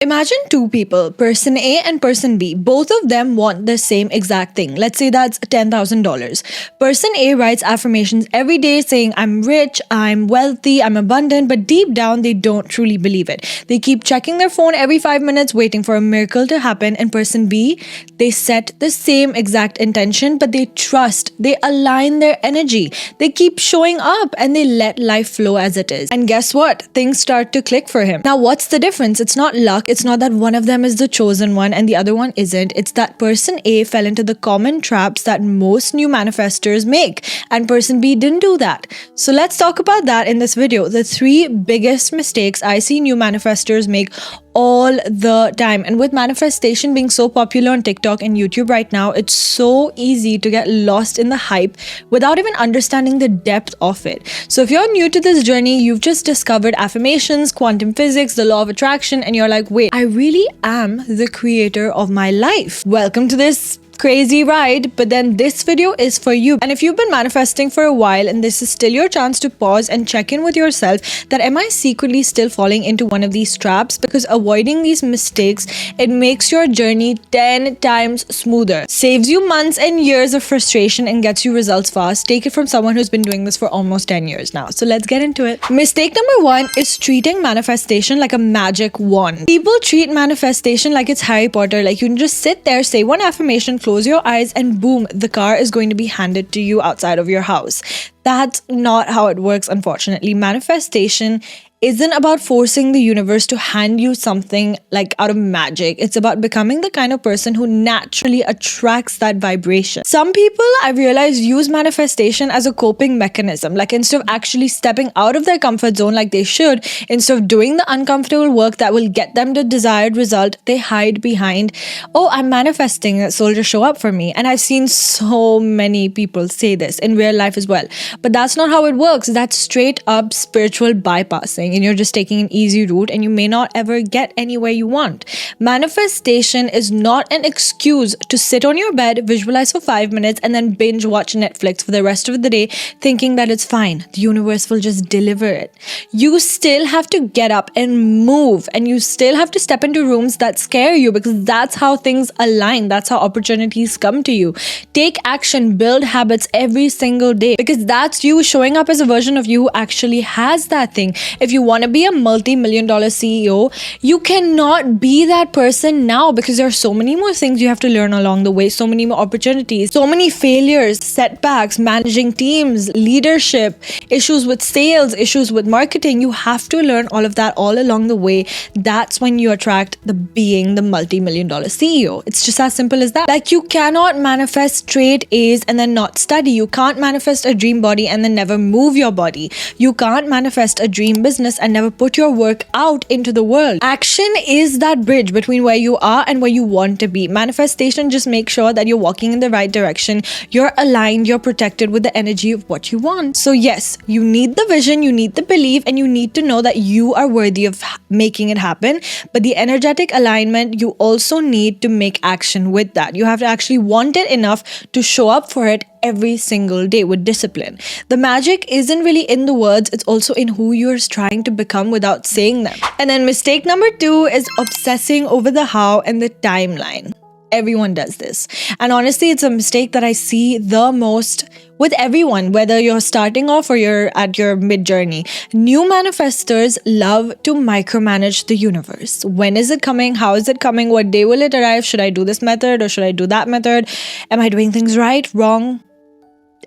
Imagine two people, person A and person B. Both of them want the same exact thing. Let's say that's $10,000. Person A writes affirmations every day saying, I'm rich, I'm wealthy, I'm abundant, but deep down they don't truly believe it. They keep checking their phone every 5 minutes waiting for a miracle to happen. And person B, they set the same exact intention, but they trust, they align their energy. They keep showing up and they let life flow as it is. And guess what? Things start to click for him. Now, what's the difference? It's not luck. It's not that one of them is the chosen one and the other one isn't. It's that person A fell into the common traps that most new manifestors make, and person B didn't do that. So let's talk about that in this video. The 3 biggest mistakes I see new manifestors make all the time. And with manifestation being so popular on TikTok and YouTube right now, it's so easy to get lost in the hype without even understanding the depth of it. So if you're new to this journey, you've just discovered affirmations, quantum physics, the law of attraction, and you're like, wait, I really am the creator of my life. Welcome to this crazy ride, but then this video is for you. And if you've been manifesting for a while and this is still your chance to pause and check in with yourself that am I secretly still falling into one of these traps, because avoiding these mistakes, it makes your journey 10 times smoother, saves you months and years of frustration and gets you results fast. Take it from someone who's been doing this for almost 10 years now. So let's get into it. Mistake number 1 is treating manifestation like a magic wand. People treat manifestation like it's Harry Potter, like you can just sit there, say one affirmation, close your eyes, and boom, the car is going to be handed to you outside of your house. That's not how it works, unfortunately. Manifestation isn't about forcing the universe to hand you something like out of magic. It's about becoming the kind of person who naturally attracts that vibration. Some people, I've realized, use manifestation as a coping mechanism. Like instead of actually stepping out of their comfort zone like they should, instead of doing the uncomfortable work that will get them the desired result, they hide behind, oh, I'm manifesting it, so it'll just show up for me. And I've seen so many people say this in real life as well. But that's not how it works. That's straight up spiritual bypassing. And you're just taking an easy route and you may not ever get anywhere you want. Manifestation is not an excuse to sit on your bed, visualize for 5 minutes, and then binge watch Netflix for the rest of the day thinking that it's fine. The universe will just deliver it. You still have to get up and move, and you still have to step into rooms that scare you, because that's how things align. That's how opportunities come to you. Take action, build habits every single day, because that's you showing up as a version of you who actually has that thing. If you want to be a multi-million-dollar CEO, you cannot be that person now, because there are so many more things you have to learn along the way, so many more opportunities, so many failures, setbacks, managing teams, leadership, issues with sales, issues with marketing. You have to learn all of that all along the way. That's when you attract being the multi-million-dollar CEO. It's just as simple as that. Like, you cannot manifest straight A's and then not study. You can't manifest a dream body and then never move your body. You can't manifest a dream business and never put your work out into the world. Action is that bridge between where you are and where you want to be. Manifestation just makes sure that you're walking in the right direction, you're aligned, you're protected with the energy of what you want. So yes, you need the vision, you need the belief, and you need to know that you are worthy of making it happen. But the energetic alignment, you also need to make action with that. You have to actually want it enough to show up for it every single day with discipline. The magic isn't really in the words, it's also in who you're trying to become without saying them. And then mistake number 2 is obsessing over the how and the timeline. Everyone does this. And honestly, it's a mistake that I see the most with everyone, whether you're starting off or you're at your mid-journey. New manifestors love to micromanage the universe. When is it coming? How is it coming? What day will it arrive? Should I do this method or should I do that method? Am I doing things right, wrong?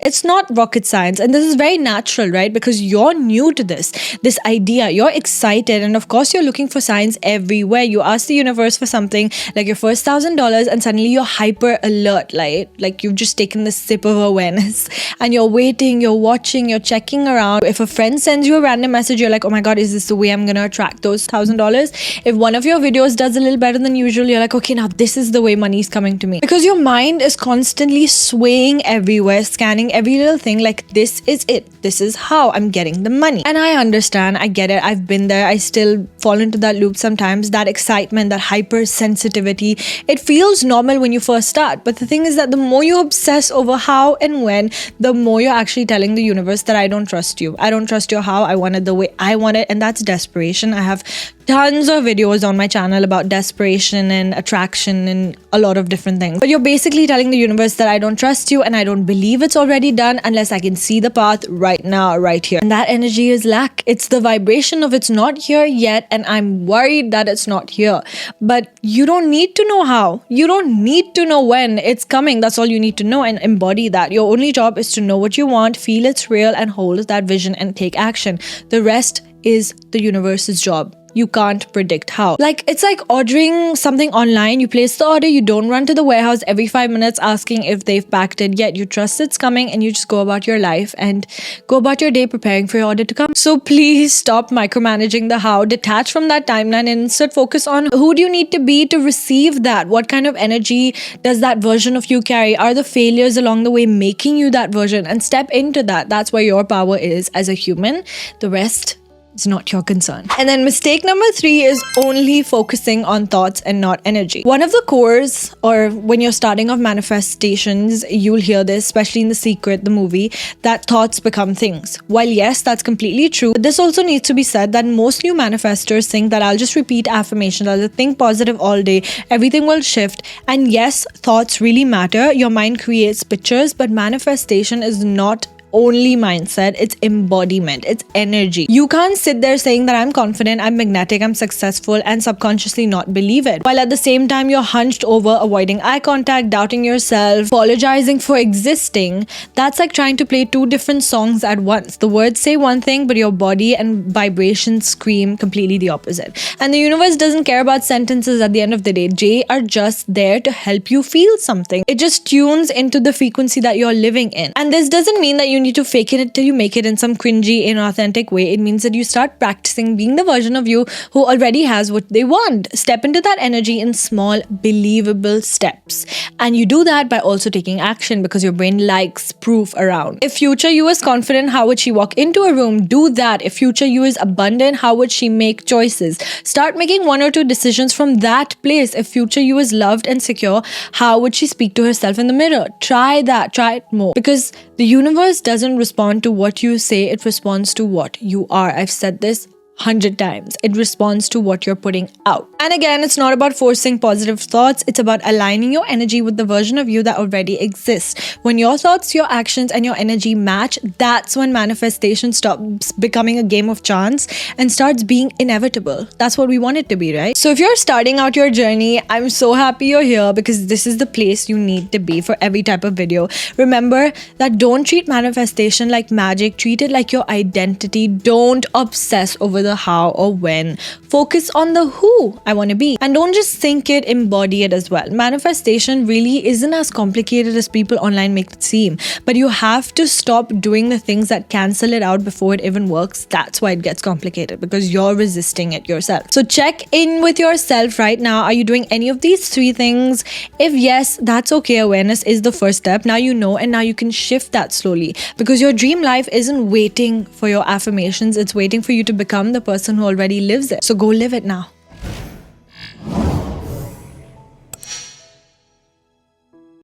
It's not rocket science, and this is very natural, right? Because you're new to this idea, you're excited, and of course you're looking for signs everywhere. You ask the universe for something like your first $1,000 and suddenly you're hyper alert, like you've just taken the sip of awareness and you're waiting, you're watching, you're checking around. If a friend sends you a random message, you're like, oh my god, is this the way I'm gonna attract those $1,000? If one of your videos does a little better than usual, you're like, okay, now this is the way money's coming to me. Because your mind is constantly swaying everywhere, scanning every little thing, like this is it, this is how I'm getting the money. And I understand, I get it, I've been there, I still fall into that loop sometimes. That excitement, that hypersensitivity, it feels normal when you first start, but the thing is that the more you obsess over how and when, the more you're actually telling the universe that I don't trust you, I don't trust your how, I want it the way I want it. And that's desperation. I have tons of videos on my channel about desperation and attraction and a lot of different things. But you're basically telling the universe that I don't trust you and I don't believe it's already done unless I can see the path right now, right here. And that energy is lack. It's the vibration of it's not here yet and I'm worried that it's not here. But you don't need to know how. You don't need to know when it's coming. That's all you need to know and embody that. Your only job is to know what you want, feel it's real, and hold that vision and take action. The rest is the universe's job. You can't predict how. It's like ordering something online. You place the order, you don't run to the warehouse every 5 minutes asking if they've packed it yet. You trust it's coming and you just go about your life and go about your day preparing for your order to come. So please stop micromanaging the how. Detach from that timeline and instead focus on who do you need to be to receive that? What kind of energy does that version of you carry? Are the failures along the way making you that version? And step into that. That's where your power is as a human. The rest, it's not your concern. And then mistake number 3 is only focusing on thoughts and not energy. One of the cores, or when you're starting off manifestations, you'll hear this, especially in The Secret, the movie, that thoughts become things. While yes, that's completely true, this also needs to be said that most new manifestors think that I'll just repeat affirmations, I'll just think positive all day, everything will shift. And yes, thoughts really matter. Your mind creates pictures, but manifestation is not only mindset, it's embodiment, it's energy. You can't sit there saying that I'm confident, I'm magnetic, I'm successful, and subconsciously not believe it, while at the same time you're hunched over, avoiding eye contact, doubting yourself, apologizing for existing. That's like trying to play 2 different songs at once. The words say one thing, but your body and vibrations scream completely the opposite. And the universe doesn't care about sentences at the end of the day. They are just there to help you feel something. It just tunes into the frequency that you're living in. And this doesn't mean that you need to fake it till you make it in some cringy, inauthentic way. It means that you start practicing being the version of you who already has what they want. Step into that energy in small, believable steps. And you do that by also taking action because your brain likes proof around. If future you is confident, how would she walk into a room? Do that. If future you is abundant, how would she make choices? Start making 1 or 2 decisions from that place. If future you is loved and secure, how would she speak to herself in the mirror? Try that. Try it more. Because the universe doesn't respond to what you say, it responds to what you are. I've said this 100 times. It responds to what you're putting out. And again, it's not about forcing positive thoughts. It's about aligning your energy with the version of you that already exists. When your thoughts, your actions, and your energy match, that's when manifestation stops becoming a game of chance and starts being inevitable. That's what we want it to be, right? So if you're starting out your journey, I'm so happy you're here because this is the place you need to be for every type of video. Remember that don't treat manifestation like magic. Treat it like your identity. Don't obsess over the how or when. Focus on the who I want to be. And don't just think it, embody it as well. Manifestation really isn't as complicated as people online make it seem. But you have to stop doing the things that cancel it out before it even works. That's why it gets complicated, because you're resisting it yourself. So check in with yourself right now. Are you doing any of these 3 things? If yes, that's okay. Awareness is the first step. Now you know, and now you can shift that slowly, because your dream life isn't waiting for your affirmations. It's waiting for you to become the person who already lives it. So go live it now.